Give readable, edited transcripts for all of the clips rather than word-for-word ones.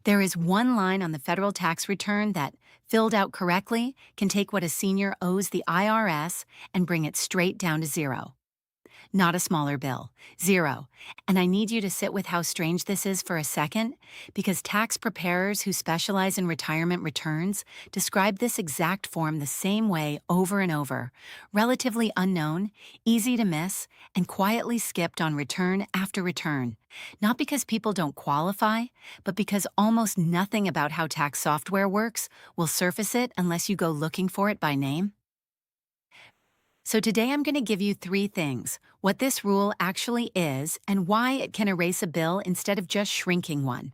There is one line on the federal tax return that, filled out correctly, can take what a senior owes the IRS and bring it straight down to zero. Not a smaller bill. Zero. And I need you to sit with how strange this is for a second, because tax preparers who specialize in retirement returns describe this exact form the same way over and over, relatively unknown, easy to miss, and quietly skipped on return after return. Not because people don't qualify, but because almost nothing about how tax software works will surface it unless you go looking for it by name. So today I'm going to give you three things: what this rule actually is and why it can erase a bill instead of just shrinking one.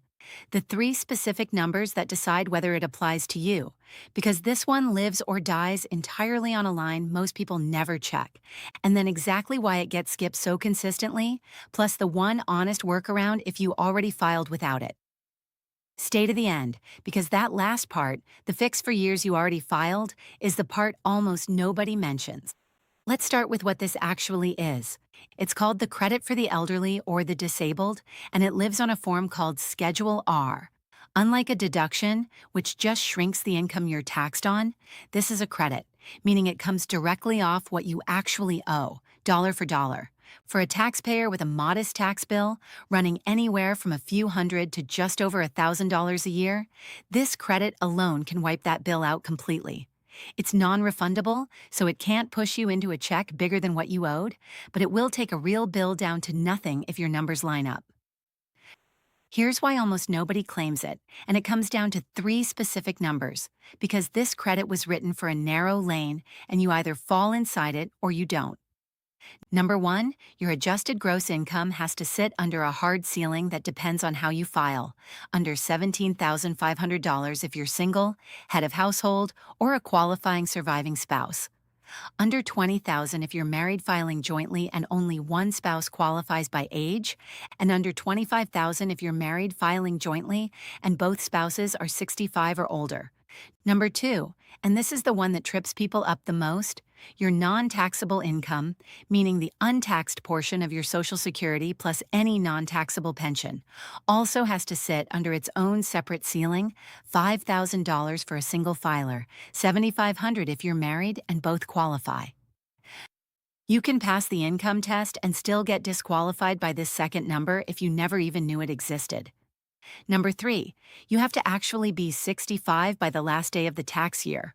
The three specific numbers that decide whether it applies to you, because this one lives or dies entirely on a line most people never check, and then exactly why it gets skipped so consistently, plus the one honest workaround if you already filed without it. Stay to the end, because that last part, the fix for years you already filed, is the part almost nobody mentions. Let's start with what this actually is. It's called the credit for the elderly or the disabled, and it lives on a form called Schedule R. Unlike a deduction, which just shrinks the income you're taxed on, this is a credit, meaning it comes directly off what you actually owe, dollar for dollar. For a taxpayer with a modest tax bill, running anywhere from a few hundred to just over $1,000 a year, this credit alone can wipe that bill out completely. It's non-refundable, so it can't push you into a check bigger than what you owed, but it will take a real bill down to nothing if your numbers line up. Here's why almost nobody claims it, and it comes down to three specific numbers, because this credit was written for a narrow lane, and you either fall inside it or you don't. Number one, your adjusted gross income has to sit under a hard ceiling that depends on how you file, under $17,500 if you're single, head of household, or a qualifying surviving spouse. Under $20,000 if you're married filing jointly and only one spouse qualifies by age, and under $25,000 if you're married filing jointly and both spouses are 65 or older. Number two, and this is the one that trips people up the most, your non-taxable income, meaning the untaxed portion of your Social Security plus any non-taxable pension, also has to sit under its own separate ceiling, $5,000 for a single filer, $7,500 if you're married and both qualify. You can pass the income test and still get disqualified by this second number if you never even knew it existed. Number three, you have to actually be 65 by the last day of the tax year,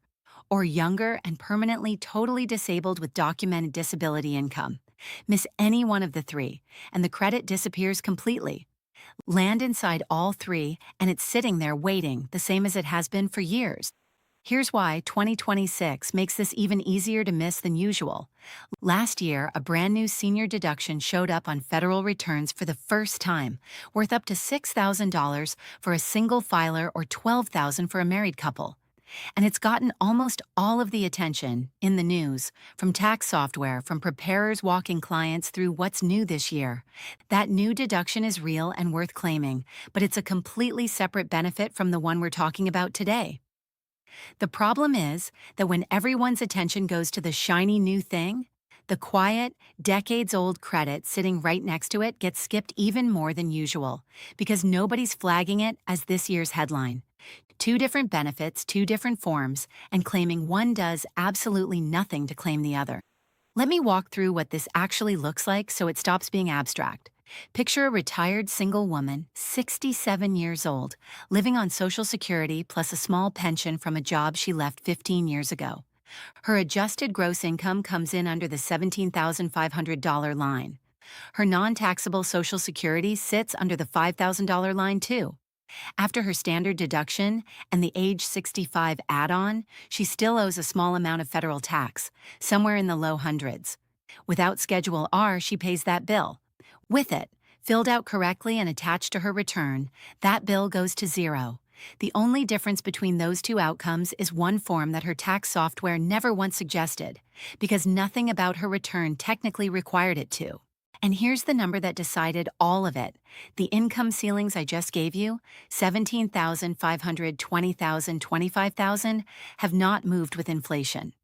or younger and permanently totally disabled with documented disability income. Miss any one of the three, and the credit disappears completely. Land inside all three, and it's sitting there waiting, the same as it has been for years. Here's why 2026 makes this even easier to miss than usual. Last year, a brand new senior deduction showed up on federal returns for the first time, worth up to $6,000 for a single filer or $12,000 for a married couple. And it's gotten almost all of the attention in the news, from tax software, from preparers walking clients through what's new this year. That new deduction is real and worth claiming, but it's a completely separate benefit from the one we're talking about today. The problem is that when everyone's attention goes to the shiny new thing, the quiet, decades-old credit sitting right next to it gets skipped even more than usual, because nobody's flagging it as this year's headline. Two different benefits, two different forms, and claiming one does absolutely nothing to claim the other. Let me walk through what this actually looks like so it stops being abstract. Picture a retired single woman, 67 years old, living on Social Security plus a small pension from a job she left 15 years ago. Her adjusted gross income comes in under the $17,500 line. Her non-taxable Social Security sits under the $5,000 line too. After her standard deduction and the age 65 add-on, she still owes a small amount of federal tax, somewhere in the low hundreds. Without Schedule R, she pays that bill. With it, filled out correctly and attached to her return, that bill goes to zero. The only difference between those two outcomes is one form that her tax software never once suggested, because nothing about her return technically required it to. And here's the number that decided all of it. The income ceilings I just gave you, $17,500, $20,000, $25,000, have not moved with inflation.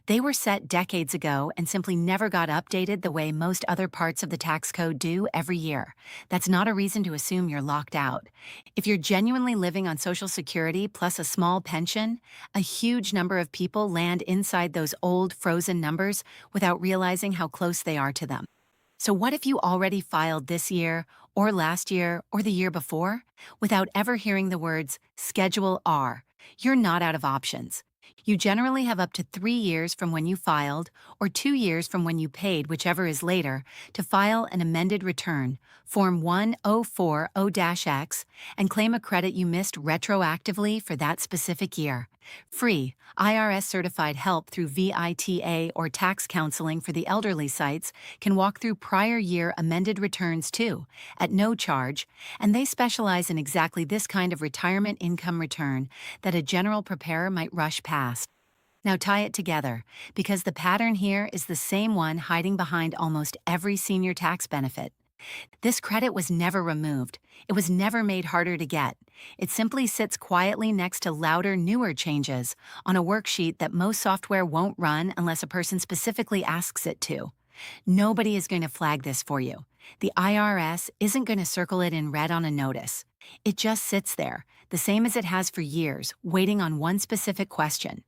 They were set decades ago and simply never got updated the way most other parts of the tax code do every year. That's not a reason to assume you're locked out. If you're genuinely living on Social Security plus a small pension, a huge number of people land inside those old frozen numbers without realizing how close they are to them. So, what if you already filed this year, or last year, or the year before, without ever hearing the words Schedule R? You're not out of options. You generally have up to 3 years from when you filed, or 2 years from when you paid, whichever is later, to file an amended return, Form 1040-X, and claim a credit you missed retroactively for that specific year. Free, IRS certified help through VITA or tax counseling for the elderly sites can walk through prior year amended returns too, at no charge, and they specialize in exactly this kind of retirement income return that a general preparer might rush past. Now tie it together, because the pattern here is the same one hiding behind almost every senior tax benefit. This credit was never removed. It was never made harder to get. It simply sits quietly next to louder, newer changes on a worksheet that most software won't run unless a person specifically asks it to. Nobody is going to flag this for you. The IRS isn't going to circle it in red on a notice. It just sits there, the same as it has for years, waiting on one specific question.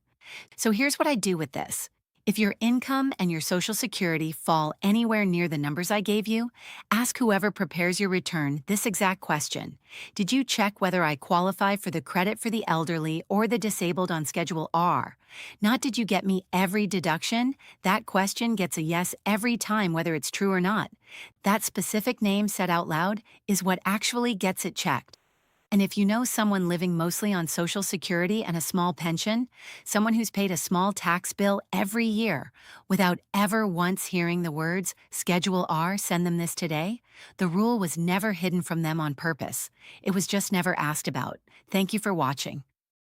So here's what I do with this. If your income and your Social Security fall anywhere near the numbers I gave you, ask whoever prepares your return this exact question. Did you check whether I qualify for the credit for the elderly or the disabled on Schedule R? Not did you get me every deduction? That question gets a yes every time, whether it's true or not. That specific name said out loud is what actually gets it checked. And if you know someone living mostly on Social Security and a small pension, someone who's paid a small tax bill every year without ever once hearing the words, Schedule R, send them this today, the rule was never hidden from them on purpose. It was just never asked about. Thank you for watching.